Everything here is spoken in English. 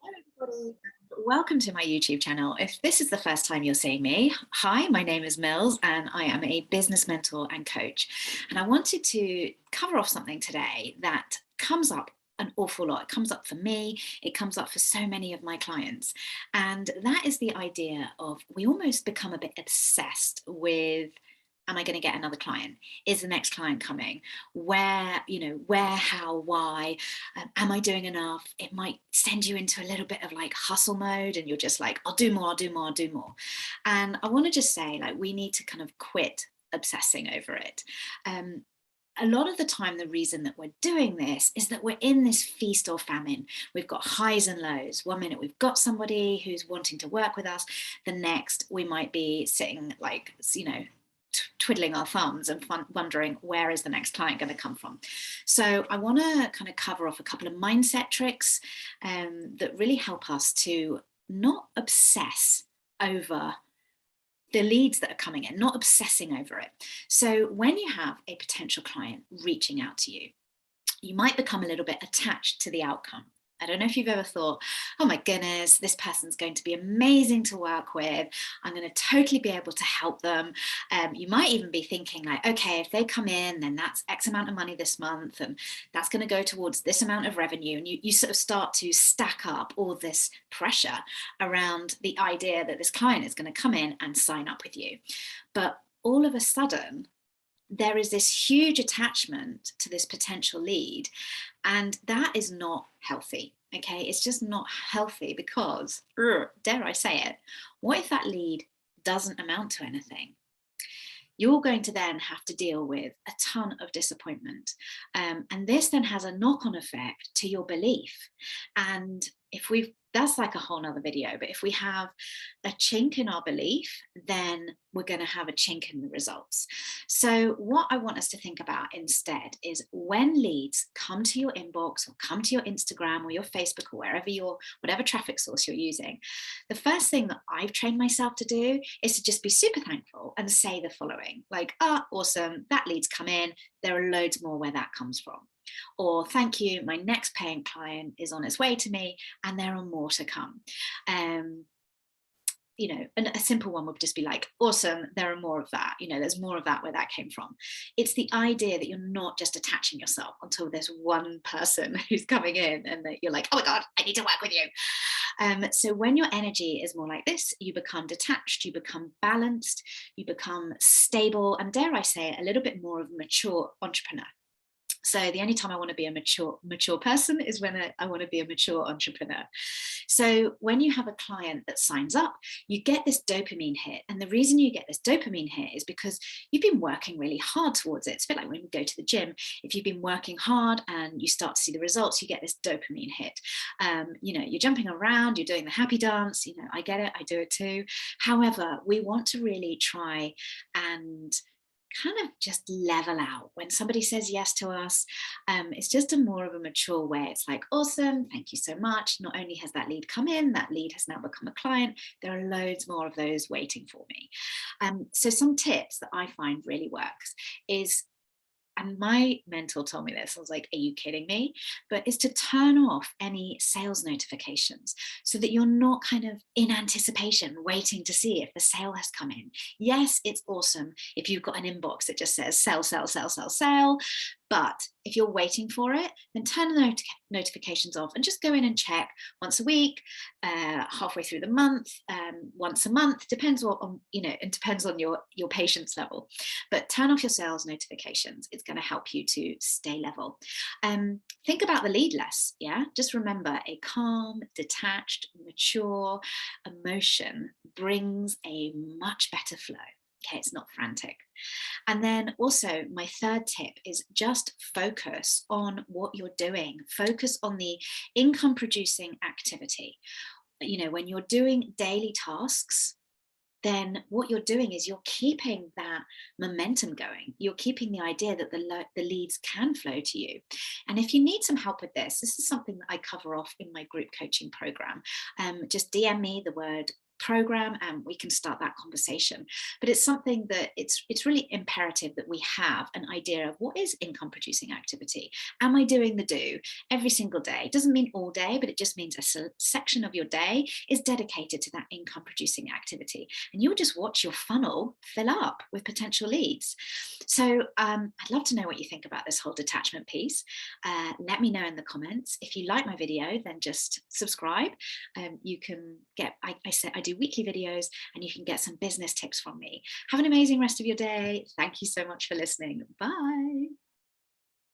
Everybody, and welcome to my YouTube channel. If this is the first time you're seeing me, hi, my name is Mills and I am a business mentor and coach. And I wanted to cover off something today that comes up an awful lot. It comes up for me, it comes up for so many of my clients. And that is the idea of we almost become a bit obsessed with, am I going to get another client? Is the next client coming? Where, how, why? Am I doing enough? It might send you into a little bit of like hustle mode and you're just like, I'll do more, I'll do more, I'll do more. And I want to just say, like, we need to kind of quit obsessing over it. A lot of the time, the reason that we're doing this is that we're in this feast or famine. We've got highs and lows. One minute we've got somebody who's wanting to work with us. The next we might be sitting like, twiddling our thumbs and wondering where is the next client going to come from. So I want to kind of cover off a couple of mindset tricks that really help us to not obsess over the leads that are coming in, not obsessing over it. So when you have a potential client reaching out to you, you might become a little bit attached to the outcome. I don't know if you've ever thought, oh my goodness, this person's going to be amazing to work with. I'm going to totally be able to help them. You might even be thinking like, okay, if they come in, then that's X amount of money this month, and that's going to go towards this amount of revenue. And you sort of start to stack up all this pressure around the idea that this client is going to come in and sign up with you. But all of a sudden, there is this huge attachment to this potential lead, and that is not healthy. Okay, it's just not healthy because, dare I say it, what if that lead doesn't amount to anything? You're going to then have to deal with a ton of disappointment. And this then has a knock-on effect to your belief. And that's like a whole nother video, but if we have a chink in our belief, then we're going to have a chink in the results. So what I want us to think about instead is when leads come to your inbox or come to your Instagram or your Facebook or whatever traffic source you're using, the first thing that I've trained myself to do is to just be super thankful and say the following, like, awesome, that lead's come in. There are loads more where that comes from. Or thank you, my next paying client is on its way to me and there are more to come. And a simple one would just be like, awesome, there are more of that. There's more of that where that came from. It's the idea that you're not just attaching yourself until there's one person who's coming in and that you're like, oh my God, I need to work with you. So when your energy is more like this, you become detached, you become balanced, you become stable, and dare I say it, a little bit more of a mature entrepreneur. So the only time I want to be a mature person is when I want to be a mature entrepreneur. So when you have a client that signs up, you get this dopamine hit. And the reason you get this dopamine hit is because you've been working really hard towards it. It's a bit like when we go to the gym. If you've been working hard and you start to see the results, you get this dopamine hit. You're jumping around, you're doing the happy dance. I get it, I do it too. However, we want to really try and kind of just level out when somebody says yes to us. It's just a more of a mature way. It's like, awesome, thank you so much. Not only has that lead come in, that lead has now become a client. There are loads more of those waiting for me. So some tips that I find really works is, and my mentor told me this, I was like, are you kidding me? But is to turn off any sales notifications so that you're not kind of in anticipation, waiting to see if the sale has come in. Yes, it's awesome if you've got an inbox that just says sell, sell, sell, sell, sell. But if you're waiting for it, then turn the notifications off and just go in and check once a week, halfway through the month, once a month, depends on it depends on your patience level. But turn off your sales notifications. It's going to help you to stay level. Think about the lead less. Yeah, just remember a calm, detached, mature emotion brings a much better flow. Okay, it's not frantic. And then also my third tip is just focus on what you're doing. Focus on the income producing activity. When you're doing daily tasks, then what you're doing is you're keeping that momentum going. You're keeping the idea that the leads can flow to you. And if you need some help with this is something that I cover off in my group coaching program. Just DM me the word program and we can start that conversation. But it's something that it's really imperative that we have an idea of what is income producing activity. Am I doing the do every single day? It doesn't mean all day, but it just means a section of your day is dedicated to that income producing activity. And you'll just watch your funnel fill up with potential leads. So I'd love to know what you think about this whole detachment piece. Let me know in the comments. If you like my video, then just subscribe. You can get, I said, I do weekly videos and you can get some business tips from me. Have an amazing rest of your day. Thank you so much for listening. Bye.